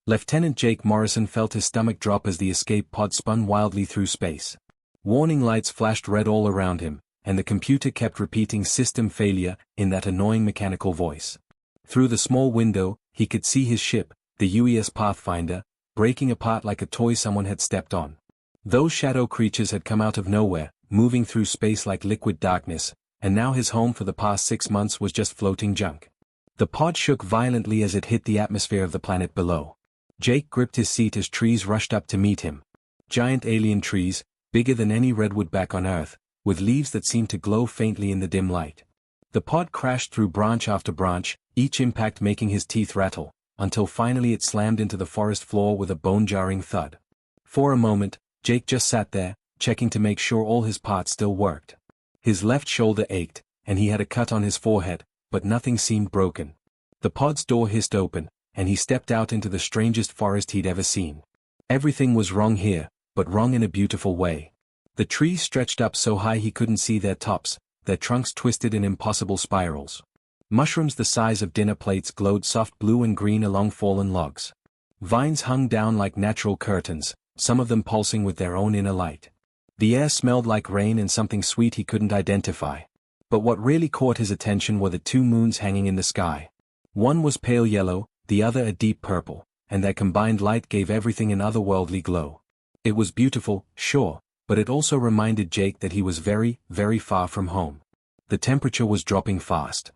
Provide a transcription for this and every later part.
Lieutenant Jake Morrison felt his stomach drop as the escape pod spun wildly through space. Warning lights flashed red all around him, and the computer kept repeating "system failure" in that annoying mechanical voice. Through the small window, he could see his ship, the UES Pathfinder, breaking apart like a toy someone had stepped on. Those shadow creatures had come out of nowhere, moving through space like liquid darkness, and now his home for the past 6 months was just floating junk. The pod shook violently as it hit the atmosphere of the planet below. Jake gripped his seat as trees rushed up to meet him. Giant alien trees, bigger than any redwood back on Earth, with leaves that seemed to glow faintly in the dim light. The pod crashed through branch after branch, each impact making his teeth rattle, until finally it slammed into the forest floor with a bone-jarring thud. For a moment, Jake just sat there, checking to make sure all his parts still worked. His left shoulder ached, and he had a cut on his forehead, but nothing seemed broken. The pod's door hissed open, and he stepped out into the strangest forest he'd ever seen. Everything was wrong here, but wrong in a beautiful way. The trees stretched up so high he couldn't see their tops, their trunks twisted in impossible spirals. Mushrooms the size of dinner plates glowed soft blue and green along fallen logs. Vines hung down like natural curtains, some of them pulsing with their own inner light. The air smelled like rain and something sweet he couldn't identify. But what really caught his attention were the 2 moons hanging in the sky. One was pale yellow, the other a deep purple, and their combined light gave everything an otherworldly glow. It was beautiful, sure, but it also reminded Jake that he was very, very far from home. The temperature was dropping fast.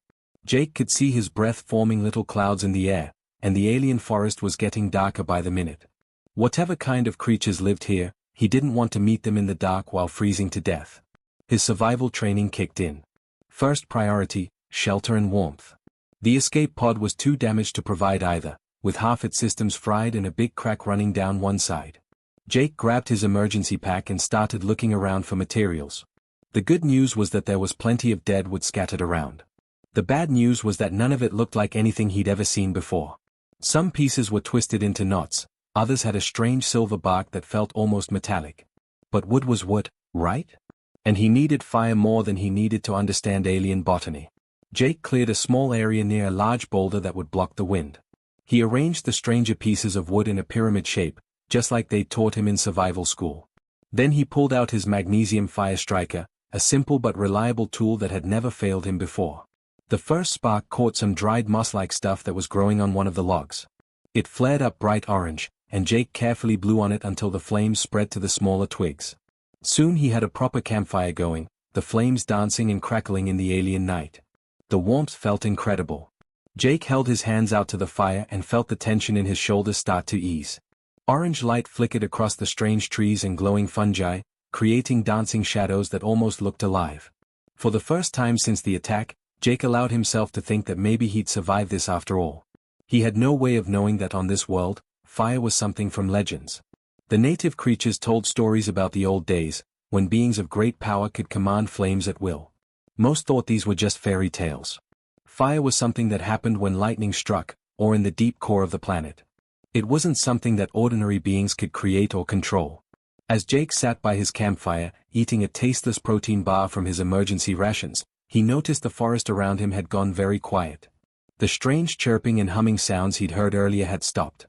Jake could see his breath forming little clouds in the air, and the alien forest was getting darker by the minute. Whatever kind of creatures lived here, he didn't want to meet them in the dark while freezing to death. His survival training kicked in. First priority, shelter and warmth. The escape pod was too damaged to provide either, with half its systems fried and a big crack running down one side. Jake grabbed his emergency pack and started looking around for materials. The good news was that there was plenty of dead wood scattered around. The bad news was that none of it looked like anything he'd ever seen before. Some pieces were twisted into knots, others had a strange silver bark that felt almost metallic. But wood was wood, right? And he needed fire more than he needed to understand alien botany. Jake cleared a small area near a large boulder that would block the wind. He arranged the stranger pieces of wood in a pyramid shape, just like they'd taught him in survival school. Then he pulled out his magnesium fire striker, a simple but reliable tool that had never failed him before. The first spark caught some dried moss-like stuff that was growing on one of the logs. It flared up bright orange, and Jake carefully blew on it until the flames spread to the smaller twigs. Soon he had a proper campfire going, the flames dancing and crackling in the alien night. The warmth felt incredible. Jake held his hands out to the fire and felt the tension in his shoulders start to ease. Orange light flickered across the strange trees and glowing fungi, creating dancing shadows that almost looked alive. For the first time since the attack, Jake allowed himself to think that maybe he'd survive this after all. He had no way of knowing that on this world, fire was something from legends. The native creatures told stories about the old days, when beings of great power could command flames at will. Most thought these were just fairy tales. Fire was something that happened when lightning struck, or in the deep core of the planet. It wasn't something that ordinary beings could create or control. As Jake sat by his campfire, eating a tasteless protein bar from his emergency rations, he noticed the forest around him had gone very quiet. The strange chirping and humming sounds he'd heard earlier had stopped.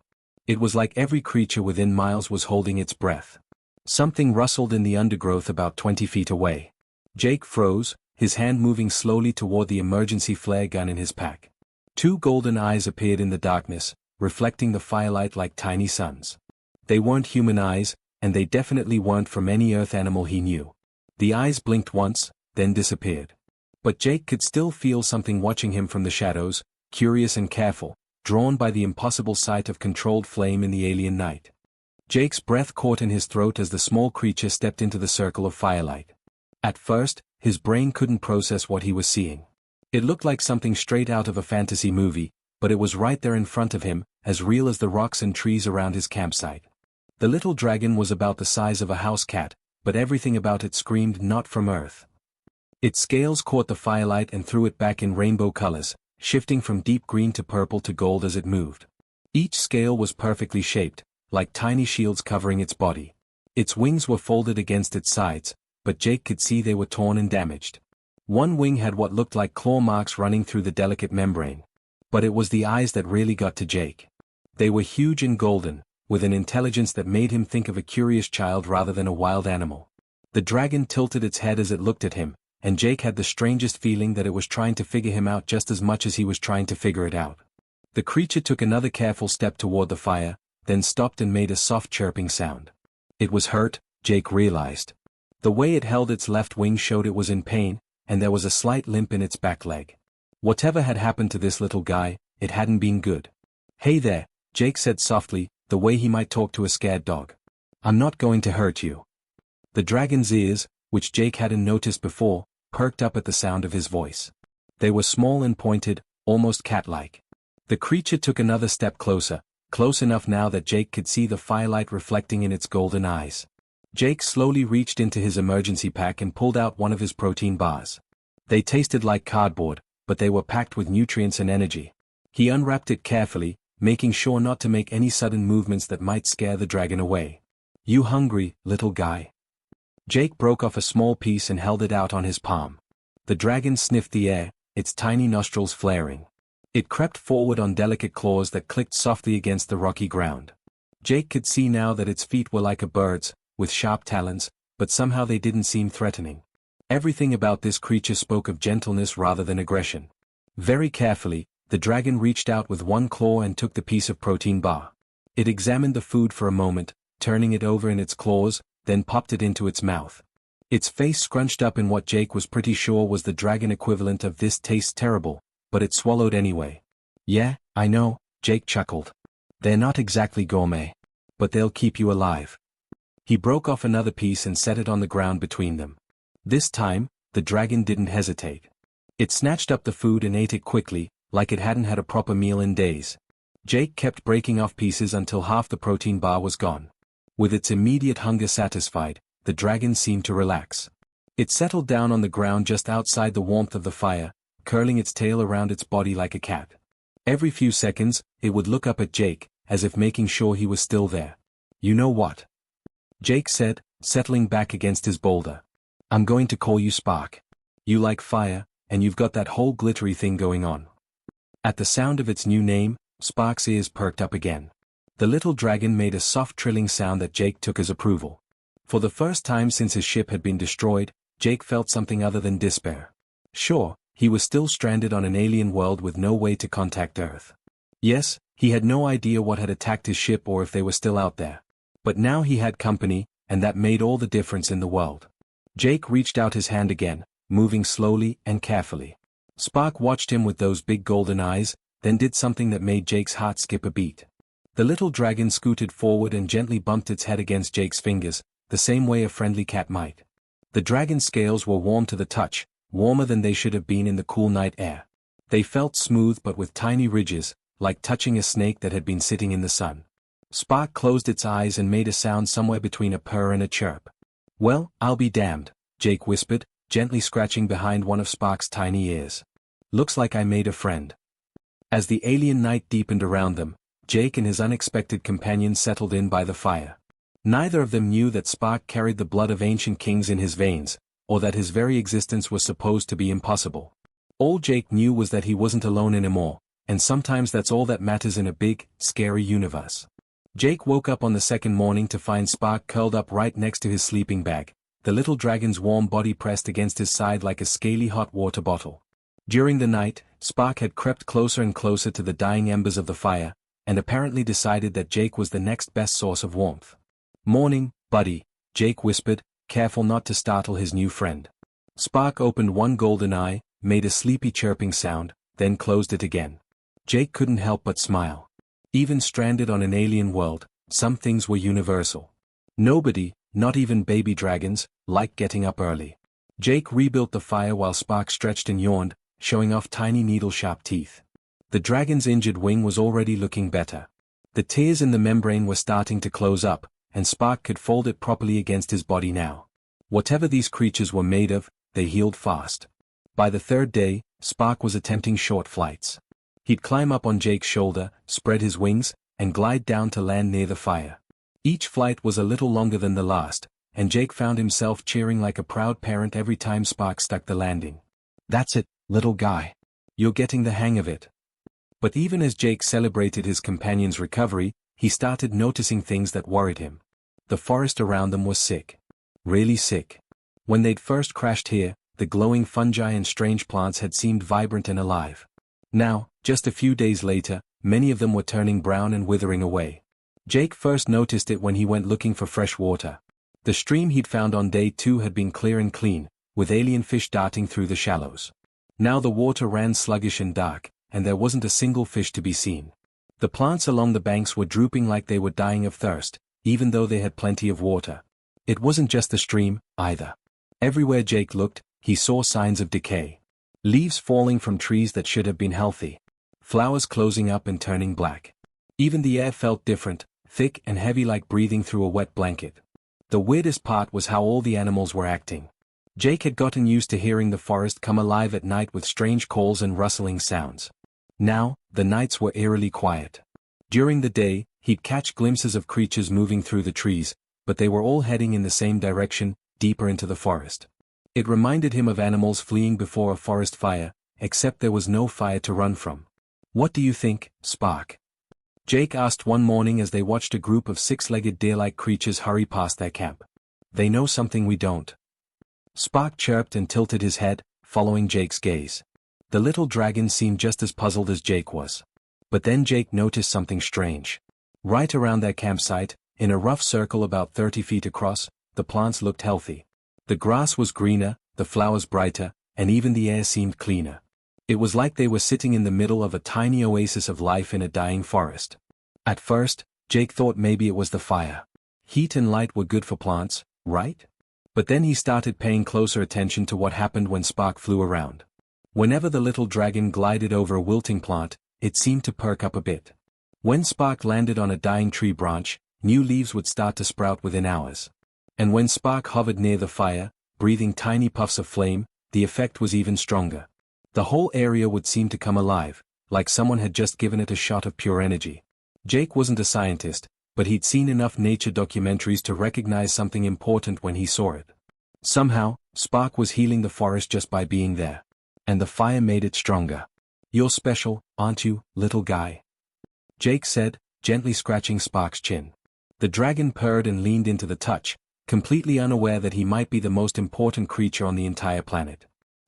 It was like every creature within miles was holding its breath. Something rustled in the undergrowth about 20 feet away. Jake froze, his hand moving slowly toward the emergency flare gun in his pack. 2 golden eyes appeared in the darkness, reflecting the firelight like tiny suns. They weren't human eyes, and they definitely weren't from any earth animal he knew. The eyes blinked once, then disappeared. But Jake could still feel something watching him from the shadows, curious and careful, drawn by the impossible sight of controlled flame in the alien night. Jake's breath caught in his throat as the small creature stepped into the circle of firelight. At first, his brain couldn't process what he was seeing. It looked like something straight out of a fantasy movie, but it was right there in front of him, as real as the rocks and trees around his campsite. The little dragon was about the size of a house cat, but everything about it screamed not from Earth. Its scales caught the firelight and threw it back in rainbow colors, shifting from deep green to purple to gold as it moved. Each scale was perfectly shaped, like tiny shields covering its body. Its wings were folded against its sides, but Jake could see they were torn and damaged. One wing had what looked like claw marks running through the delicate membrane. But it was the eyes that really got to Jake. They were huge and golden, with an intelligence that made him think of a curious child rather than a wild animal. The dragon tilted its head as it looked at him, and Jake had the strangest feeling that it was trying to figure him out just as much as he was trying to figure it out. The creature took another careful step toward the fire, then stopped and made a soft chirping sound. It was hurt, Jake realized. The way it held its left wing showed it was in pain, and there was a slight limp in its back leg. Whatever had happened to this little guy, it hadn't been good. "Hey there," Jake said softly, the way he might talk to a scared dog. "I'm not going to hurt you." The dragon's ears, which Jake hadn't noticed before, perked up at the sound of his voice. They were small and pointed, almost cat-like. The creature took another step closer, close enough now that Jake could see the firelight reflecting in its golden eyes. Jake slowly reached into his emergency pack and pulled out one of his protein bars. They tasted like cardboard, but they were packed with nutrients and energy. He unwrapped it carefully, making sure not to make any sudden movements that might scare the dragon away. "You hungry, little guy?" Jake broke off a small piece and held it out on his palm. The dragon sniffed the air, its tiny nostrils flaring. It crept forward on delicate claws that clicked softly against the rocky ground. Jake could see now that its feet were like a bird's, with sharp talons, but somehow they didn't seem threatening. Everything about this creature spoke of gentleness rather than aggression. Very carefully, the dragon reached out with one claw and took the piece of protein bar. It examined the food for a moment, turning it over in its claws, then popped it into its mouth. Its face scrunched up in what Jake was pretty sure was the dragon equivalent of "this tastes terrible," but it swallowed anyway. "Yeah, I know," Jake chuckled. "They're not exactly gourmet. But they'll keep you alive." He broke off another piece and set it on the ground between them. This time, the dragon didn't hesitate. It snatched up the food and ate it quickly, like it hadn't had a proper meal in days. Jake kept breaking off pieces until half the protein bar was gone. With its immediate hunger satisfied, the dragon seemed to relax. It settled down on the ground just outside the warmth of the fire, curling its tail around its body like a cat. Every few seconds, it would look up at Jake, as if making sure he was still there. "You know what?" Jake said, settling back against his boulder. "I'm going to call you Spark. You like fire, and you've got that whole glittery thing going on." At the sound of its new name, Spark's ears perked up again. The little dragon made a soft trilling sound that Jake took as approval. For the first time since his ship had been destroyed, Jake felt something other than despair. Sure, he was still stranded on an alien world with no way to contact Earth. Yes, he had no idea what had attacked his ship or if they were still out there. But now he had company, and that made all the difference in the world. Jake reached out his hand again, moving slowly and carefully. Spark watched him with those big golden eyes, then did something that made Jake's heart skip a beat. The little dragon scooted forward and gently bumped its head against Jake's fingers, the same way a friendly cat might. The dragon's scales were warm to the touch, warmer than they should have been in the cool night air. They felt smooth but with tiny ridges, like touching a snake that had been sitting in the sun. Spark closed its eyes and made a sound somewhere between a purr and a chirp. "Well, I'll be damned," Jake whispered, gently scratching behind one of Spark's tiny ears. "Looks like I made a friend." As the alien night deepened around them, Jake and his unexpected companion settled in by the fire. Neither of them knew that Spark carried the blood of ancient kings in his veins, or that his very existence was supposed to be impossible. All Jake knew was that he wasn't alone anymore, and sometimes that's all that matters in a big, scary universe. Jake woke up on the second morning to find Spark curled up right next to his sleeping bag, the little dragon's warm body pressed against his side like a scaly hot water bottle. During the night, Spark had crept closer and closer to the dying embers of the fire, and apparently decided that Jake was the next best source of warmth. "Morning, buddy," Jake whispered, careful not to startle his new friend. Spark opened one golden eye, made a sleepy chirping sound, then closed it again. Jake couldn't help but smile. Even stranded on an alien world, some things were universal. Nobody, not even baby dragons, liked getting up early. Jake rebuilt the fire while Spark stretched and yawned, showing off tiny needle-sharp teeth. The dragon's injured wing was already looking better. The tears in the membrane were starting to close up, and Spark could fold it properly against his body now. Whatever these creatures were made of, they healed fast. By the third day, Spark was attempting short flights. He'd climb up on Jake's shoulder, spread his wings, and glide down to land near the fire. Each flight was a little longer than the last, and Jake found himself cheering like a proud parent every time Spark stuck the landing. "That's it, little guy. You're getting the hang of it." But even as Jake celebrated his companion's recovery, he started noticing things that worried him. The forest around them was sick. Really sick. When they'd first crashed here, the glowing fungi and strange plants had seemed vibrant and alive. Now, just a few days later, many of them were turning brown and withering away. Jake first noticed it when he went looking for fresh water. The stream he'd found on day 2 had been clear and clean, with alien fish darting through the shallows. Now the water ran sluggish and dark, and there wasn't a single fish to be seen. The plants along the banks were drooping like they were dying of thirst, even though they had plenty of water. It wasn't just the stream, either. Everywhere Jake looked, he saw signs of decay. Leaves falling from trees that should have been healthy. Flowers closing up and turning black. Even the air felt different, thick and heavy like breathing through a wet blanket. The weirdest part was how all the animals were acting. Jake had gotten used to hearing the forest come alive at night with strange calls and rustling sounds. Now, the nights were eerily quiet. During the day, he'd catch glimpses of creatures moving through the trees, but they were all heading in the same direction, deeper into the forest. It reminded him of animals fleeing before a forest fire, except there was no fire to run from. "What do you think, Spark?" Jake asked one morning as they watched a group of 6-legged deer-like creatures hurry past their camp. "They know something we don't." Spark chirped and tilted his head, following Jake's gaze. The little dragon seemed just as puzzled as Jake was. But then Jake noticed something strange. Right around their campsite, in a rough circle about 30 feet across, the plants looked healthy. The grass was greener, the flowers brighter, and even the air seemed cleaner. It was like they were sitting in the middle of a tiny oasis of life in a dying forest. At first, Jake thought maybe it was the fire. Heat and light were good for plants, right? But then he started paying closer attention to what happened when Spark flew around. Whenever the little dragon glided over a wilting plant, it seemed to perk up a bit. When Spark landed on a dying tree branch, new leaves would start to sprout within hours. And when Spark hovered near the fire, breathing tiny puffs of flame, the effect was even stronger. The whole area would seem to come alive, like someone had just given it a shot of pure energy. Jake wasn't a scientist, but he'd seen enough nature documentaries to recognize something important when he saw it. Somehow, Spark was healing the forest just by being there. And the fire made it stronger. "You're special, aren't you, little guy?" Jake said, gently scratching Spark's chin. The dragon purred and leaned into the touch, completely unaware that he might be the most important creature on the entire planet.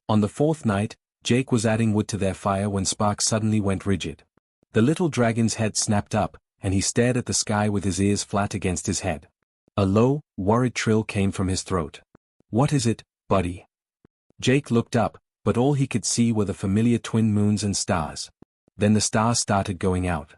On the 4th night, Jake was adding wood to their fire when Spark suddenly went rigid. The little dragon's head snapped up, and he stared at the sky with his ears flat against his head. A low, worried trill came from his throat. "What is it, buddy?" Jake looked up, but all he could see were the familiar twin moons and stars. Then the stars started going out.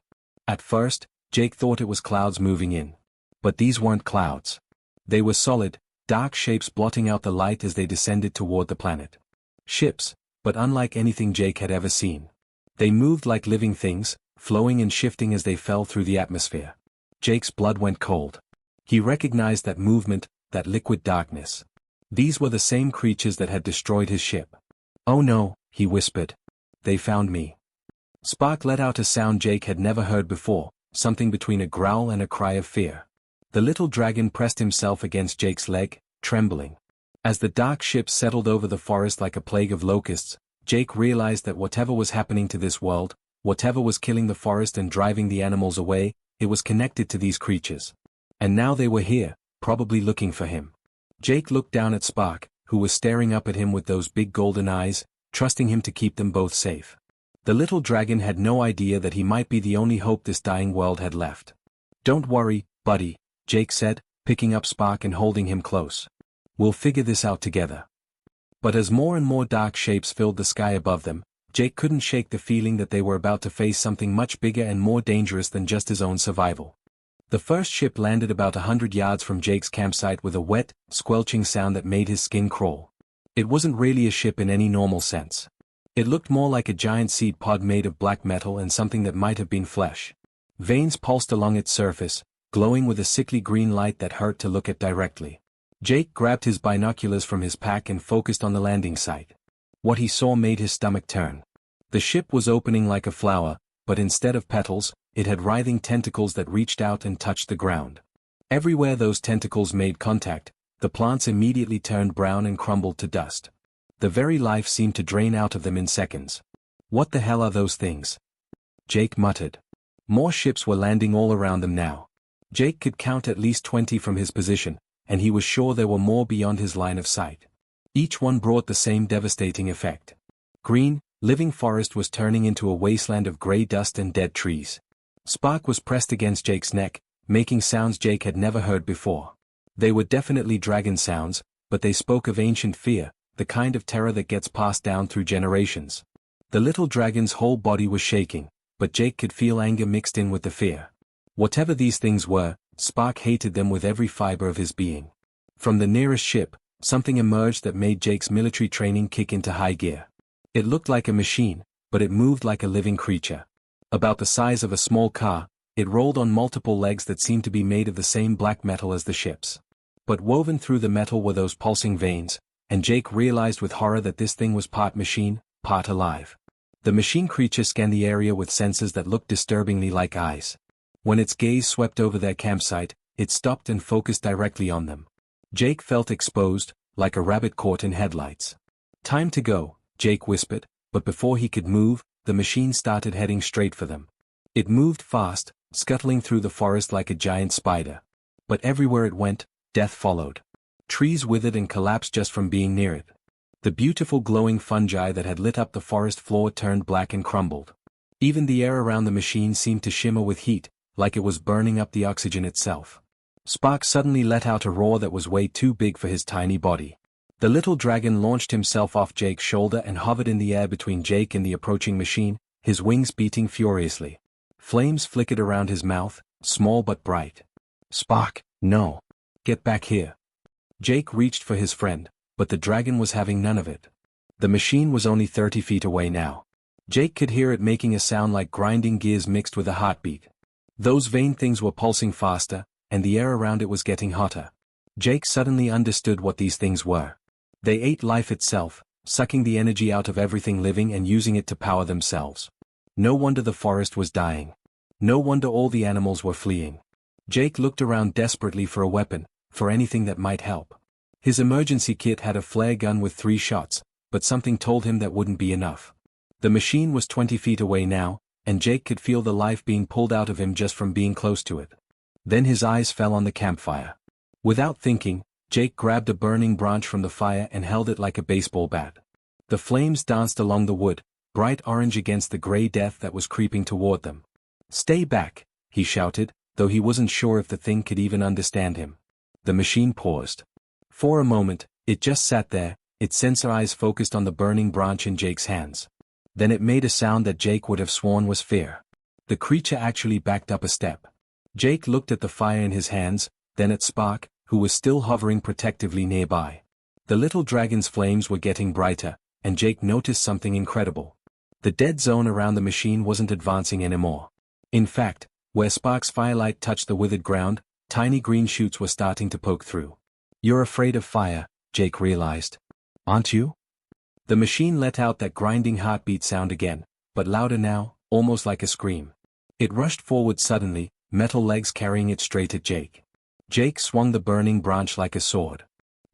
At first, Jake thought it was clouds moving in. But these weren't clouds. They were solid, dark shapes blotting out the light as they descended toward the planet. Ships, but unlike anything Jake had ever seen. They moved like living things, flowing and shifting as they fell through the atmosphere. Jake's blood went cold. He recognized that movement, that liquid darkness. These were the same creatures that had destroyed his ship. "Oh no," he whispered. "They found me." Spark let out a sound Jake had never heard before, something between a growl and a cry of fear. The little dragon pressed himself against Jake's leg, trembling. As the dark ship settled over the forest like a plague of locusts, Jake realized that whatever was happening to this world, whatever was killing the forest and driving the animals away, it was connected to these creatures. And now they were here, probably looking for him. Jake looked down at Spark, who was staring up at him with those big golden eyes, trusting him to keep them both safe. The little dragon had no idea that he might be the only hope this dying world had left. "Don't worry, buddy," Jake said, picking up Spark and holding him close. "We'll figure this out together." But as more and more dark shapes filled the sky above them, Jake couldn't shake the feeling that they were about to face something much bigger and more dangerous than just his own survival. The first ship landed about 100 yards from Jake's campsite with a wet, squelching sound that made his skin crawl. It wasn't really a ship in any normal sense. It looked more like a giant seed pod made of black metal and something that might have been flesh. Veins pulsed along its surface, glowing with a sickly green light that hurt to look at directly. Jake grabbed his binoculars from his pack and focused on the landing site. What he saw made his stomach turn. The ship was opening like a flower, but instead of petals, it had writhing tentacles that reached out and touched the ground. Everywhere those tentacles made contact, the plants immediately turned brown and crumbled to dust. The very life seemed to drain out of them in seconds. "What the hell are those things?" Jake muttered. More ships were landing all around them now. Jake could count at least 20 from his position, and he was sure there were more beyond his line of sight. Each one brought the same devastating effect. Green, living forest was turning into a wasteland of grey dust and dead trees. Spark was pressed against Jake's neck, making sounds Jake had never heard before. They were definitely dragon sounds, but they spoke of ancient fear, the kind of terror that gets passed down through generations. The little dragon's whole body was shaking, but Jake could feel anger mixed in with the fear. Whatever these things were, Spark hated them with every fiber of his being. From the nearest ship, something emerged that made Jake's military training kick into high gear. It looked like a machine, but it moved like a living creature. About the size of a small car, it rolled on multiple legs that seemed to be made of the same black metal as the ships. But woven through the metal were those pulsing veins, and Jake realized with horror that this thing was part machine, part alive. The machine creature scanned the area with sensors that looked disturbingly like eyes. When its gaze swept over their campsite, it stopped and focused directly on them. Jake felt exposed, like a rabbit caught in headlights. "Time to go," Jake whispered, but before he could move, the machine started heading straight for them. It moved fast, scuttling through the forest like a giant spider. But everywhere it went, death followed. Trees withered and collapsed just from being near it. The beautiful glowing fungi that had lit up the forest floor turned black and crumbled. Even the air around the machine seemed to shimmer with heat, like it was burning up the oxygen itself. Spark suddenly let out a roar that was way too big for his tiny body. The little dragon launched himself off Jake's shoulder and hovered in the air between Jake and the approaching machine, his wings beating furiously. Flames flickered around his mouth, small but bright. "Spark, no. Get back here." Jake reached for his friend, but the dragon was having none of it. The machine was only 30 feet away now. Jake could hear it making a sound like grinding gears mixed with a heartbeat. Those vain things were pulsing faster, and the air around it was getting hotter. Jake suddenly understood what these things were. They ate life itself, sucking the energy out of everything living and using it to power themselves. No wonder the forest was dying. No wonder all the animals were fleeing. Jake looked around desperately for a weapon, for anything that might help. His emergency kit had a flare gun with 3 shots, but something told him that wouldn't be enough. The machine was 20 feet away now, and Jake could feel the life being pulled out of him just from being close to it. Then his eyes fell on the campfire. Without thinking, Jake grabbed a burning branch from the fire and held it like a baseball bat. The flames danced along the wood, bright orange against the gray death that was creeping toward them. "Stay back," he shouted, though he wasn't sure if the thing could even understand him. The machine paused. For a moment, it just sat there, its sensor eyes focused on the burning branch in Jake's hands. Then it made a sound that Jake would have sworn was fear. The creature actually backed up a step. Jake looked at the fire in his hands, then at Spark, who was still hovering protectively nearby. The little dragon's flames were getting brighter, and Jake noticed something incredible. The dead zone around the machine wasn't advancing anymore. In fact, where Spark's firelight touched the withered ground, tiny green shoots were starting to poke through. "You're afraid of fire," Jake realized. "Aren't you?" The machine let out that grinding heartbeat sound again, but louder now, almost like a scream. It rushed forward suddenly, metal legs carrying it straight at Jake. Jake swung the burning branch like a sword.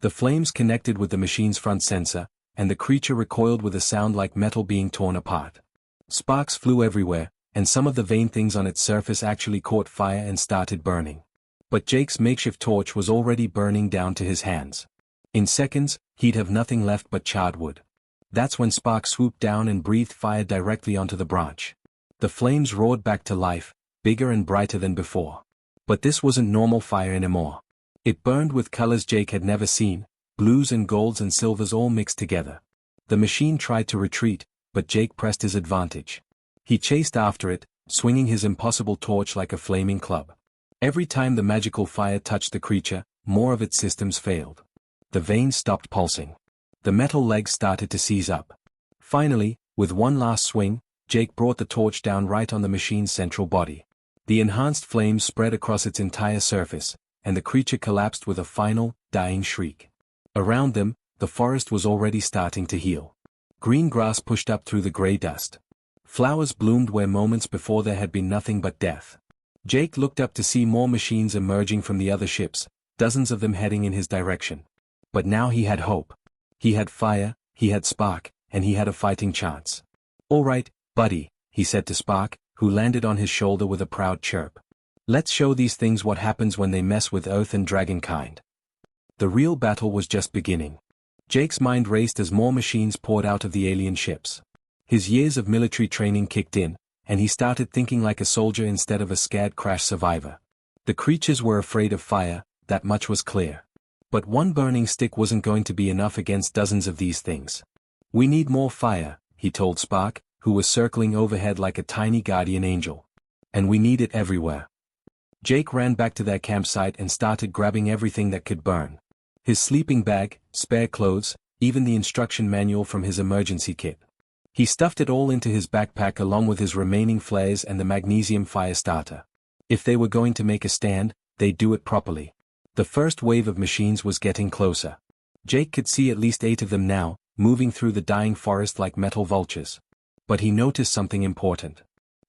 The flames connected with the machine's front sensor, and the creature recoiled with a sound like metal being torn apart. Sparks flew everywhere, and some of the vain things on its surface actually caught fire and started burning. But Jake's makeshift torch was already burning down to his hands. In seconds, he'd have nothing left but charred wood. That's when Spark swooped down and breathed fire directly onto the branch. The flames roared back to life, bigger and brighter than before. But this wasn't normal fire anymore. It burned with colors Jake had never seen, blues and golds and silvers all mixed together. The machine tried to retreat, but Jake pressed his advantage. He chased after it, swinging his impossible torch like a flaming club. Every time the magical fire touched the creature, more of its systems failed. The veins stopped pulsing. The metal legs started to seize up. Finally, with one last swing, Jake brought the torch down right on the machine's central body. The enhanced flames spread across its entire surface, and the creature collapsed with a final, dying shriek. Around them, the forest was already starting to heal. Green grass pushed up through the gray dust. Flowers bloomed where moments before there had been nothing but death. Jake looked up to see more machines emerging from the other ships, dozens of them heading in his direction. But now he had hope. He had fire, he had Spark, and he had a fighting chance. "All right, buddy," he said to Spark, who who landed on his shoulder with a proud chirp. Let's show these things what happens when they mess with Earth and dragonkind. The real battle was just beginning. Jake's mind raced as more machines poured out of the alien ships. His years of military training kicked in, and he started thinking like a soldier instead of a scared crash survivor. The creatures were afraid of fire, that much was clear. But one burning stick wasn't going to be enough against dozens of these things. We need more fire, he told Spark, who was circling overhead like a tiny guardian angel. And we need it everywhere. Jake ran back to their campsite and started grabbing everything that could burn. His sleeping bag, spare clothes, even the instruction manual from his emergency kit. He stuffed it all into his backpack along with his remaining flares and the magnesium fire starter. If they were going to make a stand, they'd do it properly. The first wave of machines was getting closer. Jake could see at least 8 of them now, moving through the dying forest like metal vultures. But he noticed something important.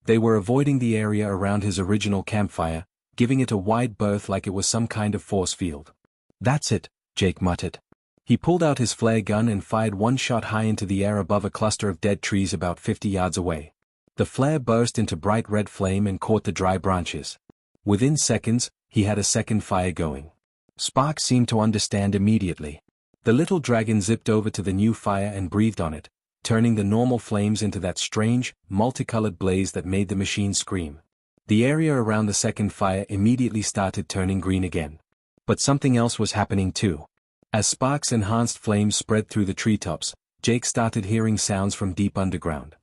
They were avoiding the area around his original campfire, giving it a wide berth like it was some kind of force field. That's it, Jake muttered. He pulled out his flare gun and fired one shot high into the air above a cluster of dead trees about 50 yards away. The flare burst into bright red flame and caught the dry branches. Within seconds, he had a second fire going. Spark seemed to understand immediately. The little dragon zipped over to the new fire and breathed on it, turning the normal flames into that strange, multicolored blaze that made the machine scream. The area around the second fire immediately started turning green again. But something else was happening too. As Spark's enhanced flames spread through the treetops, Jake started hearing sounds from deep underground.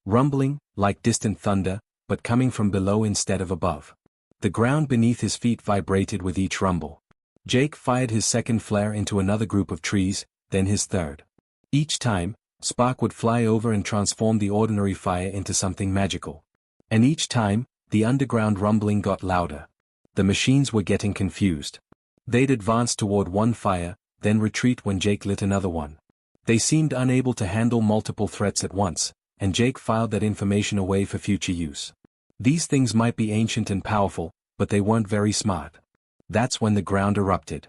Rumbling, like distant thunder, but coming from below instead of above. The ground beneath his feet vibrated with each rumble. Jake fired his second flare into another group of trees, then his third. Each time, Spark would fly over and transform the ordinary fire into something magical. And each time, the underground rumbling got louder. The machines were getting confused. They'd advance toward one fire, then retreat when Jake lit another one. They seemed unable to handle multiple threats at once, and Jake filed that information away for future use. These things might be ancient and powerful, but they weren't very smart. That's when the ground erupted.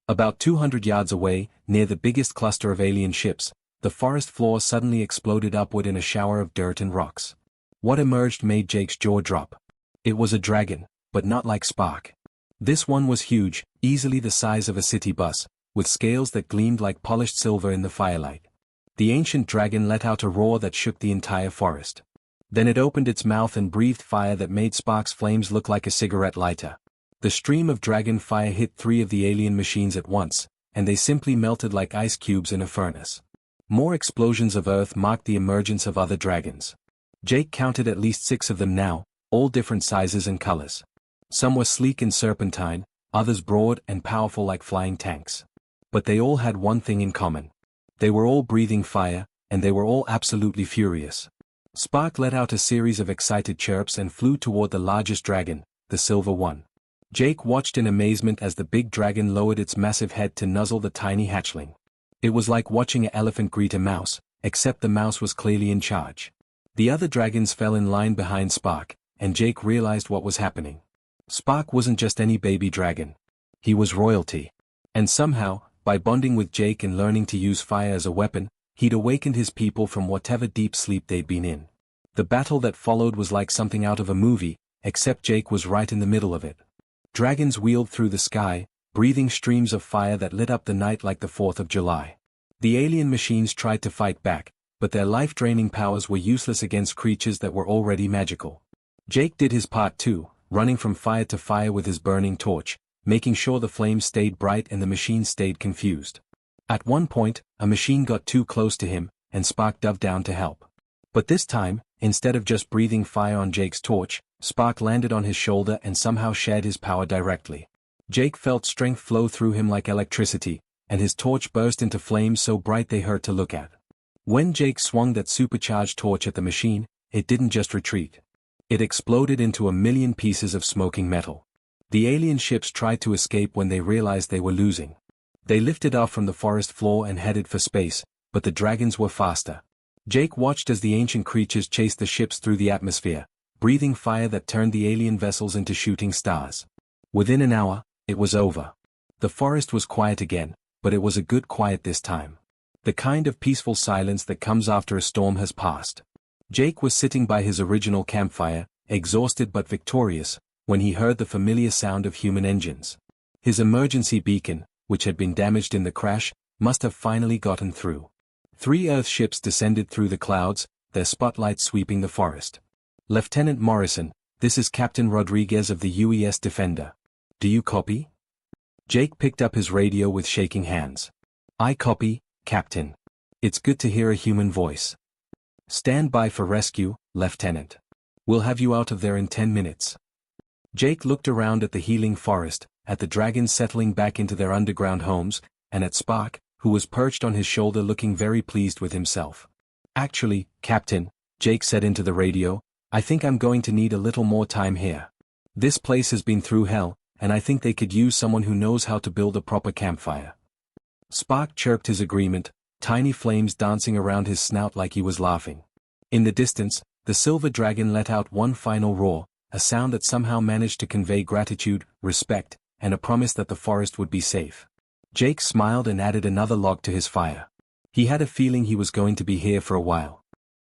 About 200 yards away, near the biggest cluster of alien ships, the forest floor suddenly exploded upward in a shower of dirt and rocks. What emerged made Jake's jaw drop. It was a dragon, but not like Spark. This one was huge, easily the size of a city bus, with scales that gleamed like polished silver in the firelight. The ancient dragon let out a roar that shook the entire forest. Then it opened its mouth and breathed fire that made Spark's flames look like a cigarette lighter. The stream of dragon fire hit 3 of the alien machines at once, and they simply melted like ice cubes in a furnace. More explosions of earth marked the emergence of other dragons. Jake counted at least 6 of them now, all different sizes and colors. Some were sleek and serpentine, others broad and powerful like flying tanks. But they all had one thing in common. They were all breathing fire, and they were all absolutely furious. Spark let out a series of excited chirps and flew toward the largest dragon, the silver one. Jake watched in amazement as the big dragon lowered its massive head to nuzzle the tiny hatchling. It was like watching an elephant greet a mouse, except the mouse was clearly in charge. The other dragons fell in line behind Spark, and Jake realized what was happening. Spark wasn't just any baby dragon. He was royalty. And somehow, by bonding with Jake and learning to use fire as a weapon, he'd awakened his people from whatever deep sleep they'd been in. The battle that followed was like something out of a movie, except Jake was right in the middle of it. Dragons wheeled through the sky, breathing streams of fire that lit up the night like the 4th of July. The alien machines tried to fight back, but their life-draining powers were useless against creatures that were already magical. Jake did his part too, running from fire to fire with his burning torch, making sure the flames stayed bright and the machines stayed confused. At one point, a machine got too close to him, and Spark dove down to help. But this time, instead of just breathing fire on Jake's torch, Spark landed on his shoulder and somehow shared his power directly. Jake felt strength flow through him like electricity, and his torch burst into flames so bright they hurt to look at. When Jake swung that supercharged torch at the machine, it didn't just retreat. It exploded into a million pieces of smoking metal. The alien ships tried to escape when they realized they were losing. They lifted off from the forest floor and headed for space, but the dragons were faster. Jake watched as the ancient creatures chased the ships through the atmosphere, breathing fire that turned the alien vessels into shooting stars. Within an hour, it was over. The forest was quiet again, but it was a good quiet this time. The kind of peaceful silence that comes after a storm has passed. Jake was sitting by his original campfire, exhausted but victorious, when he heard the familiar sound of human engines. His emergency beacon, which had been damaged in the crash, must have finally gotten through. 3 Earth ships descended through the clouds, their spotlights sweeping the forest. Lieutenant Morrison, this is Captain Rodriguez of the UES Defender. Do you copy? Jake picked up his radio with shaking hands. I copy, Captain. It's good to hear a human voice. Stand by for rescue, Lieutenant. We'll have you out of there in 10 minutes. Jake looked around at the healing forest, at the dragons settling back into their underground homes, and at Spark, who was perched on his shoulder looking very pleased with himself. Actually, Captain, Jake said into the radio, I think I'm going to need a little more time here. This place has been through hell, and I think they could use someone who knows how to build a proper campfire. Spark chirped his agreement, tiny flames dancing around his snout like he was laughing. In the distance, the silver dragon let out one final roar, a sound that somehow managed to convey gratitude, respect, and a promise that the forest would be safe. Jake smiled and added another log to his fire. He had a feeling he was going to be here for a while.